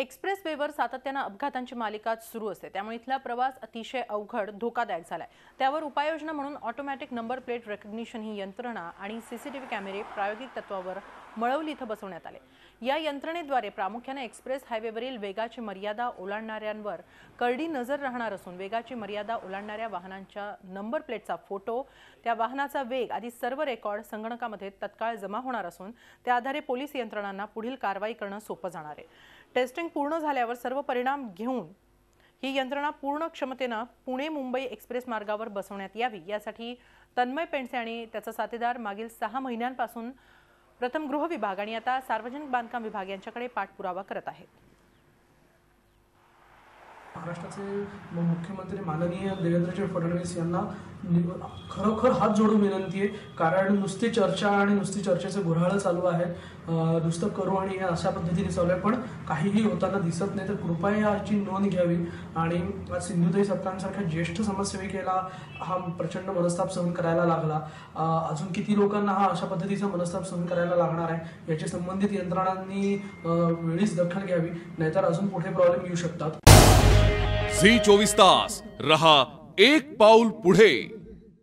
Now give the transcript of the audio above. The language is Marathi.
एक्सप्रेसवेवर सातत्याने अपघातांची मालिका सुरू असते, त्यामुळे इथला प्रवास अतिशय अवघड, धोकादायक झालाय। त्यावर उपाययोजना म्हणून ऑटोमॅटिक नंबर प्लेट रेकग्निशन ही यंत्रणा आणि सीसीटीव्ही कॅमेरे प्रायोगिक तत्वावर मळवली इथं बसवण्यात आले। या यंत्रणेद्वारे प्रामुख्याने एक्सप्रेस हायवेवरील वेगाची मर्यादा ओलांडणाऱ्यांवर करडी नजर राहणार असून वेगाची मर्यादा ओलांडणाऱ्या वाहनांच्या नंबर प्लेटचा फोटो, त्या वाहनाचा वेग आदी सर्व रेकॉर्ड संगणकामध्ये तत्काळ जमा होणार असून त्या आधारे पोलीस यंत्रणांना पुढील कारवाई करणं सोपं जाणार आहे। टेस्टिंग पूर्ण झाल्यावर सर्व परिणाम घेऊन ही यंत्रणा पूर्ण क्षमतेने पुणे मुंबई एक्सप्रेस मार्गावर बसवण्यात यावी, यासाठी तन्मय पेंडसे आणि त्याचा साथीदार मागील 6 महिन्यांपासून प्रथम गृह विभाग आणि आता सार्वजनिक बांधकाम विभाग यांच्याकडे पाठपुरावा करत आहेत। महाराष्ट्राचे मुख्यमंत्री माननीय देवेंद्रजी फडणवीस यांना खरोखर हात जोडून विनंती आहे, कारण नुसती चर्चा आणि नुसती चर्चेचे गुऱ्हाळ चालू आहेत। नुसतं करू आणि हे अशा पद्धतीने चालू आहे, पण काहीही होताना दिसत नाही। तर कृपया याची नोंद घ्यावी आणि सिंधुताई सत्तांसारख्या ज्येष्ठ समाजसेविकेला हा प्रचंड मनस्ताप सहन करायला लागला। अजून किती लोकांना हा अशा पद्धतीचा मनस्ताप सहन करायला लागणार आहे, याची संबंधित यंत्रणांनी वेळीच दखल घ्यावी, नाहीतर अजून पुढे प्रॉब्लेम येऊ शकतात। झी 24 तास रहा एक पाऊल पुढे।